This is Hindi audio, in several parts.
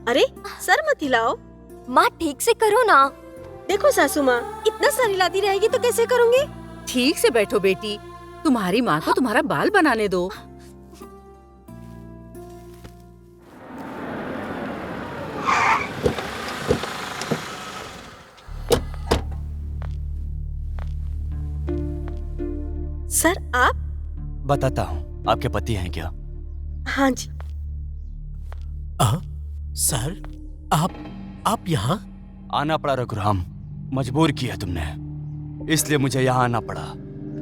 अरे सर मत हिलाओ। माँ ठीक से करो ना। देखो सासू माँ, इतना सर हिलाती रहेगी तो कैसे करूँगी? ठीक से बैठो बेटी, तुम्हारी माँ को तुम्हारा बाल बनाने दो। सर आप? बताता हूँ, आपके पति हैं क्या? हाँ जी। सर आप यहाँ? आना पड़ा रघुराम, मजबूर किया तुमने, इसलिए मुझे यहाँ आना पड़ा।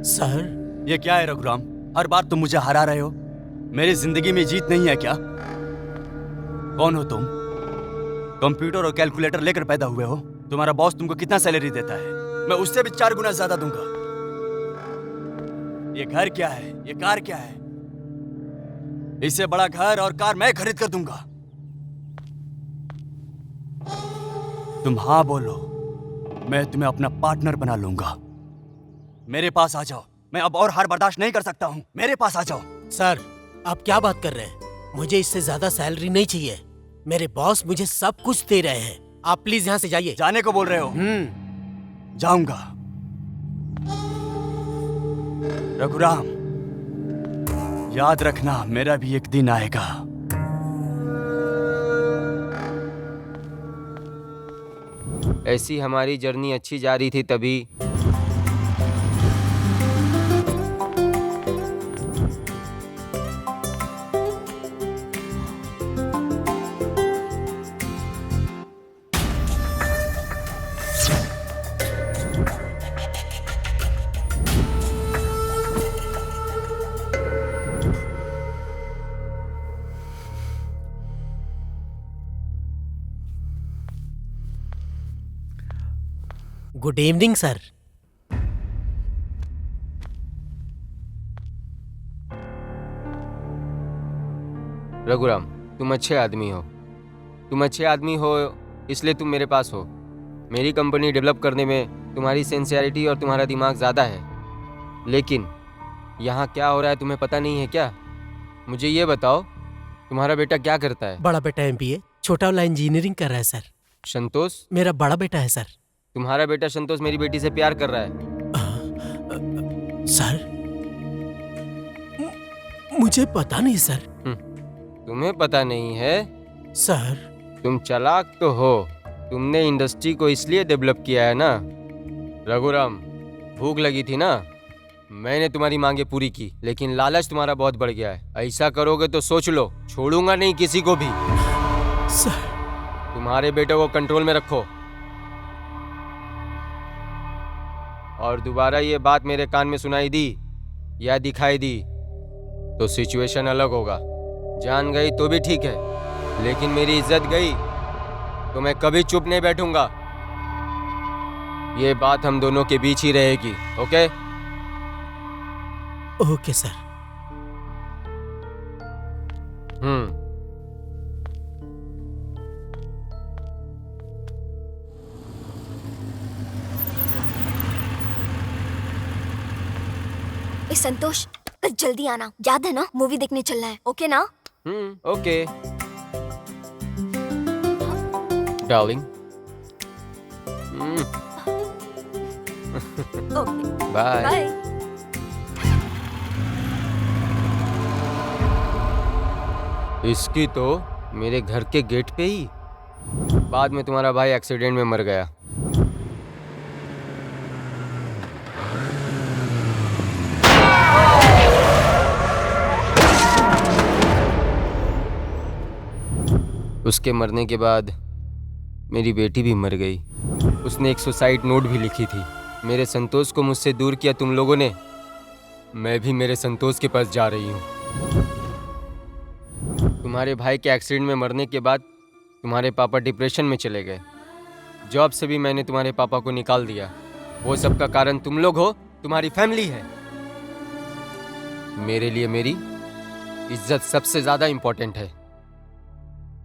सर ये क्या है रघुराम, हर बार तुम मुझे हरा रहे हो? मेरी जिंदगी में जीत नहीं है क्या? कौन हो तुम? कंप्यूटर और कैलकुलेटर लेकर पैदा हुए हो? तुम्हारा बॉस तुमको कितना सैलरी देता है? मैं उससे भी 4 गुना ज्यादा दूंगा। ये घर क्या है, ये कार क्या है? इससे बड़ा घर और कार मैं खरीद कर दूंगा। तुम हाँ बोलो, मैं तुम्हें अपना पार्टनर बना लूंगा। मेरे पास आ जाओ, मैं अब और हार बर्दाश्त नहीं कर सकता हूँ। मेरे पास आ जाओ। सर आप क्या बात कर रहे हैं? मुझे इससे ज्यादा सैलरी नहीं चाहिए। मेरे बॉस मुझे सब कुछ दे रहे हैं। आप प्लीज यहाँ से जाइए। जाने को बोल रहे हो? जाऊंगा। रघुराम, याद रखना, मेरा भी एक दिन आएगा। ऐसी हमारी जर्नी अच्छी जा रही थी तभी गुड इवनिंग सर। रघुराम, तुम अच्छे आदमी हो। तुम अच्छे आदमी हो इसलिए तुम मेरे पास हो। मेरी कंपनी डेवलप करने में तुम्हारी सिंसियरिटी और तुम्हारा दिमाग ज़्यादा है। लेकिन यहाँ क्या हो रहा है तुम्हें पता नहीं है क्या? मुझे ये बताओ, तुम्हारा बेटा क्या करता है? बड़ा बेटा MBA, छोटा वाला इंजीनियरिंग कर रहा है सर। संतोष? मेरा बड़ा बेटा है सर। तुम्हारा बेटा संतोष मेरी बेटी से प्यार कर रहा है। सर मुझे पता नहीं सर। तुम्हें पता नहीं है? सर तुम चालाक तो हो। तुमने इंडस्ट्री को इसलिए डेवलप किया है ना। रघुराम, भूख लगी थी ना, मैंने तुम्हारी मांगे पूरी की, लेकिन लालच तुम्हारा बहुत बढ़ गया है। ऐसा करोगे तो सोच लो, छोड़ूंगा नहीं किसी को भी। सर तुम्हारे बेटे को कंट्रोल में रखो, और दोबारा ये बात मेरे कान में सुनाई दी या दिखाई दी तो सिचुएशन अलग होगा। जान गई तो भी ठीक है, लेकिन मेरी इज्जत गई तो मैं कभी चुप नहीं बैठूंगा। ये बात हम दोनों के बीच ही रहेगी। ओके? Okay sir. संतोष, कल जल्दी आना, याद है ना? मूवी देखने चलना है। ओके ना? Okay darling. Okay bye. Bye. इसकी तो मेरे घर के गेट पे ही। बाद में तुम्हारा भाई एक्सीडेंट में मर गया। उसके मरने के बाद मेरी बेटी भी मर गई। उसने एक सुसाइड नोट भी लिखी थी। मेरे संतोष को मुझसे दूर किया तुम लोगों ने। मैं भी मेरे संतोष के पास जा रही हूँ। तुम्हारे भाई के एक्सीडेंट में मरने के बाद तुम्हारे पापा डिप्रेशन में चले गए। जॉब से भी मैंने तुम्हारे पापा को निकाल दिया। वो सब का कारण तुम लोग हो, तुम्हारी फैमिली है। मेरे लिए मेरी इज्जत सबसे ज़्यादा इम्पोर्टेंट है।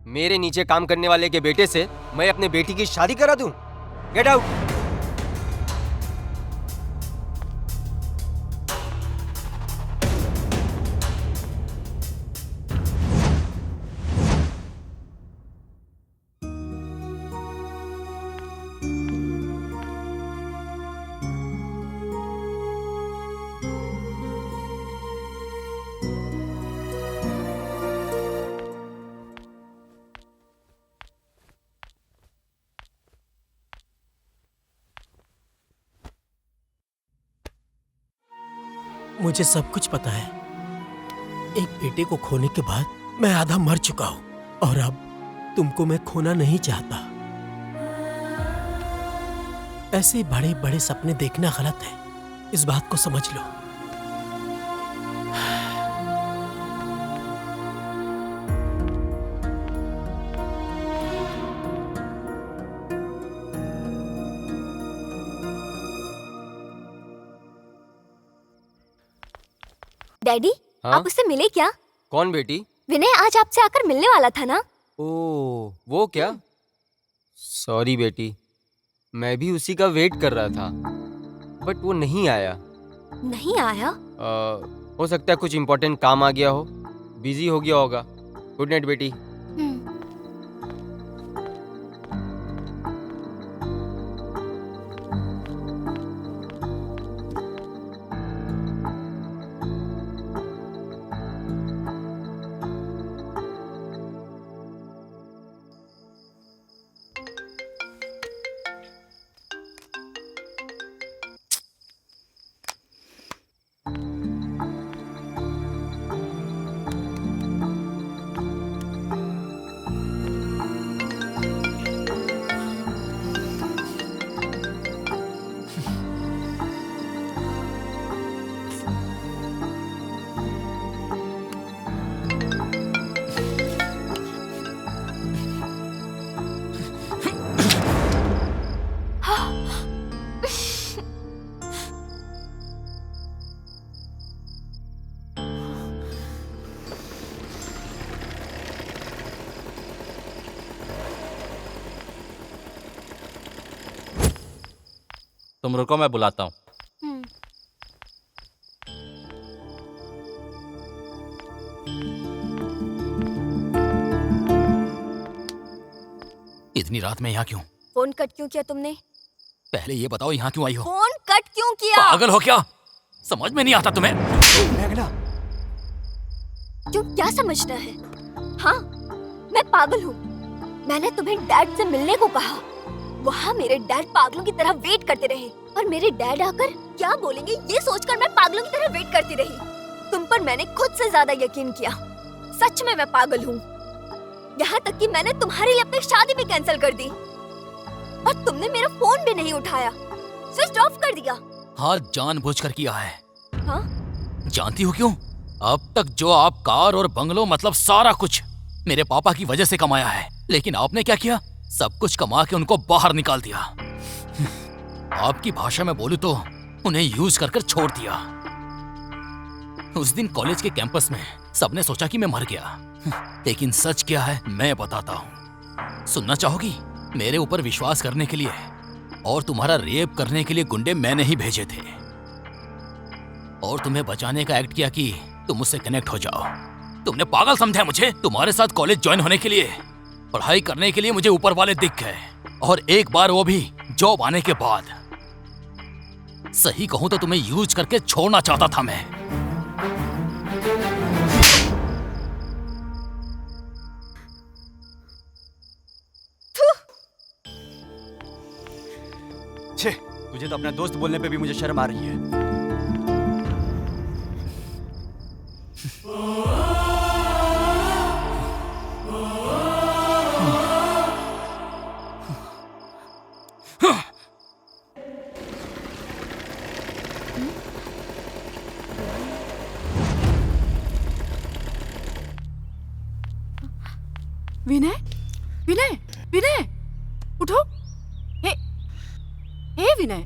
मेरे नीचे काम करने वाले के बेटे से मैं अपने बेटी की शादी करा दूं? Get out. मुझे सब कुछ पता है। एक बेटे को खोने के बाद मैं आधा मर चुका हूँ और अब तुमको मैं खोना नहीं चाहता। ऐसे बड़े बड़े सपने देखना गलत है, इस बात को समझ लो। डैडी, हाँ? आप उससे मिले क्या? कौन बेटी? विनय आज आपसे आकर मिलने वाला था ना? ओह, वो क्या? सॉरी बेटी, मैं भी उसी का वेट कर रहा था, बट वो नहीं आया। नहीं आया? हो सकता है कुछ इम्पोर्टेंट काम आ गया हो, बिजी हो गया होगा। गुड नाइट बेटी। तुम रुको, मैं बुलाता हूँ। इतनी रात में यहाँ क्यों? फोन कट क्यों किया तुमने? पहले ये बताओ यहाँ क्यों आई हो? फोन कट क्यों किया? पागल हो क्या? समझ में नहीं आता तुम्हें? क्यों, क्या समझना है? हाँ, मैं पागल हूँ। मैंने तुम्हें डैड से मिलने को कहा। वहाँ मेरे डैड पागलों की तरह वेट करते रहे और मेरे डैड आकर क्या बोलेंगे ये सोचकर मैं पागलों की तरह वेट करती रही। तुम पर मैंने खुद से ज्यादा यकीन किया। सच में मैं पागल हूँ। यहाँ तक कि मैंने तुम्हारे लिए अपनी शादी भी कैंसिल कर दी और तुमने मेरा फोन भी नहीं उठाया, स्विच ऑफ कर दिया। हाँ, जानबूझकर किया है। हाँ? जानती हो क्यों? अब तक जो आप कार और बंगलो मतलब सारा कुछ मेरे पापा की वजह से कमाया है, लेकिन आपने क्या किया? सब कुछ कमा के उनको बाहर निकाल दिया। आपकी भाषा में बोलूं तो उन्हें यूज कर छोड़ दिया। उस दिन कॉलेज के कैंपस में सबने सोचा कि मैं मर गया, लेकिन सच क्या है मैं बताता हूँ। सुनना चाहोगी? मेरे ऊपर विश्वास करने के लिए और तुम्हारा रेप करने के लिए गुंडे मैंने ही भेजे थे और तुम्हें बचाने का एक्ट किया कि तुम मुझसे कनेक्ट हो जाओ। तुमने पागल समझा मुझे? तुम्हारे साथ कॉलेज ज्वाइन होने के लिए, पढ़ाई करने के लिए मुझे ऊपर वाले दिख गए, और एक बार वो भी जॉब आने के बाद। सही कहूं तो तुम्हें यूज करके छोड़ना चाहता था मैं। छे, तुझे तो अपना दोस्त बोलने पे भी मुझे शर्म आ रही है। विनय, विनय, विनय, उठो। हे, हे विनय।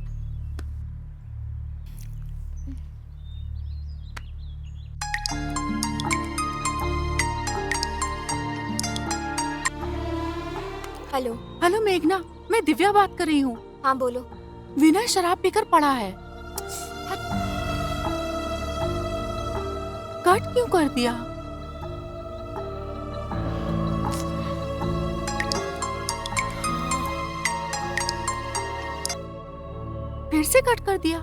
हेलो। हेलो मेघना, मैं दिव्या बात कर रही हूँ। हाँ बोलो। विनय शराब पीकर पड़ा है। कट क्यों कर दिया? फिर से कट कर दिया।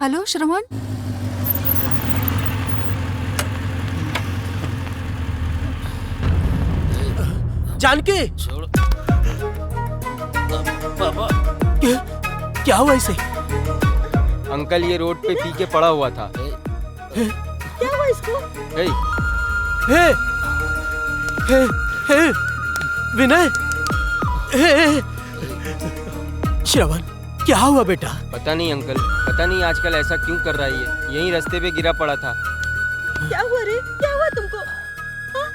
हेलो श्रवण। जानकी, छोड़ो पापा। क्या हुआ इसे? अंकल ये रोड पे पी के पड़ा हुआ था। क्या हुआ इसको? हे, हे, हे, हे, विनय, हे, श्रवण, क्या हुआ बेटा? पता नहीं अंकल, पता नहीं आजकल ऐसा क्यों कर रहा है ये। यहीं रास्ते पे गिरा पड़ा था। क्या हुआ रे? क्या हुआ तुमको? हाँ?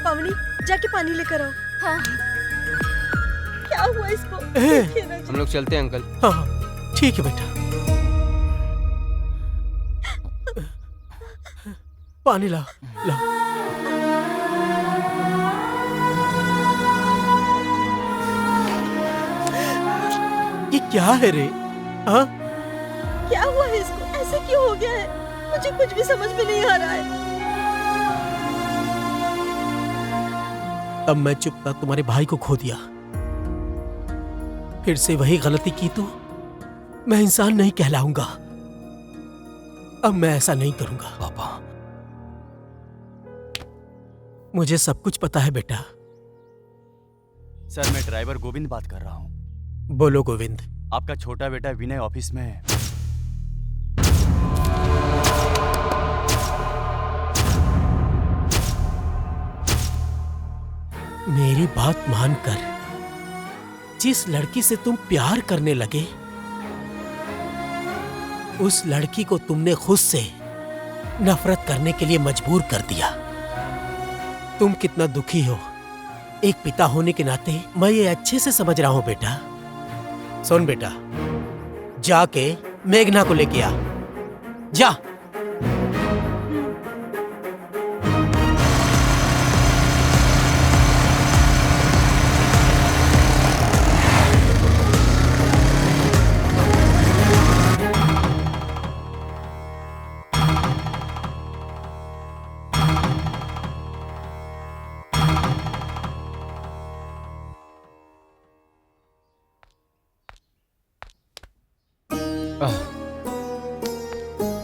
पावनी, जाके पानी लेकर आओ। हाँ। क्या हुआ इसको? ए। देखिए ना जी। हम लोग चलते हैं अंकल। हाँ, ठीक है बेटा। पानी लाओ, लाओ। ये क्या है रे? हाँ? क्या हुआ है इसको? ऐसे क्यों हो गया है? मुझे कुछ भी समझ में नहीं आ रहा है। तब मैं चुप था, तुम्हारे भाई को खो दिया। फिर से वही गलती की तो मैं इंसान नहीं कहलाऊंगा। अब मैं ऐसा नहीं करूंगा। पापा, मुझे सब कुछ पता है बेटा। सर, मैं ड्राइवर गोविंद बात कर रहा हूँ। बोलो गोविंद। आपका छोटा बेटा विनय ऑफिस में है। मेरी बात मानकर जिस लड़की से तुम प्यार करने लगे, उस लड़की को तुमने खुद से नफरत करने के लिए मजबूर कर दिया। तुम कितना दुखी हो, एक पिता होने के नाते मैं ये अच्छे से समझ रहा हूं बेटा। सुन बेटा, जाके मेघना को लेके आ, जा।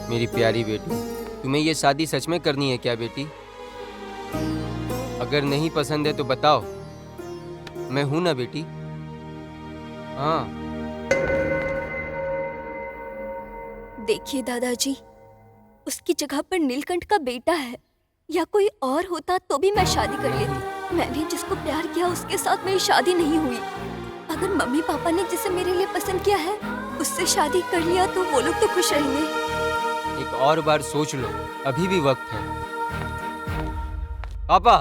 मेरी प्यारी बेटी, तुम्हें ये शादी सच में करनी है क्या बेटी? अगर नहीं पसंद है तो बताओ, मैं हूं ना बेटी। हाँ। देखिए दादाजी, उसकी जगह पर नीलकंठ का बेटा है या कोई और होता तो भी मैं शादी कर लेती। मैंने जिसको प्यार किया उसके साथ मेरी शादी नहीं हुई। अगर मम्मी पापा ने जिसे मेरे लिए पसंद किया है उससे शादी कर लिया तो वो लोग तो खुश रहेंगे। एक और बार सोच लो, अभी भी वक्त है। पापा,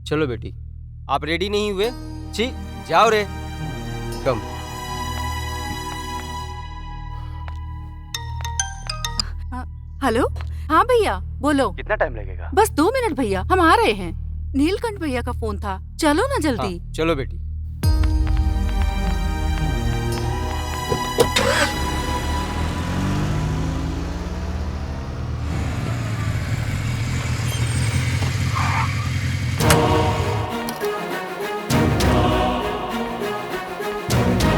चलो बेटी, आप रेडी नहीं हुए? छी, जाओ रे। कम। हेलो, हाँ भैया बोलो। कितना टाइम लगेगा? बस 2 मिनट भैया, हम आ रहे हैं। नीलकंठ भैया का फोन था, चलो ना जल्दी। हाँ, चलो बेटी।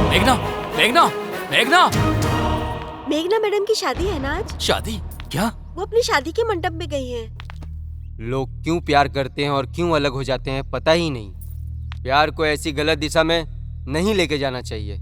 मेघना, मेघना, मेघना। मेघना मैडम की शादी है ना आज? शादी? क्या? वो अपनी शादी के मंडप में गई हैं। लोग क्यों प्यार करते हैं और क्यों अलग हो जाते हैं पता ही नहीं। प्यार को ऐसी गलत दिशा में नहीं लेके जाना चाहिए।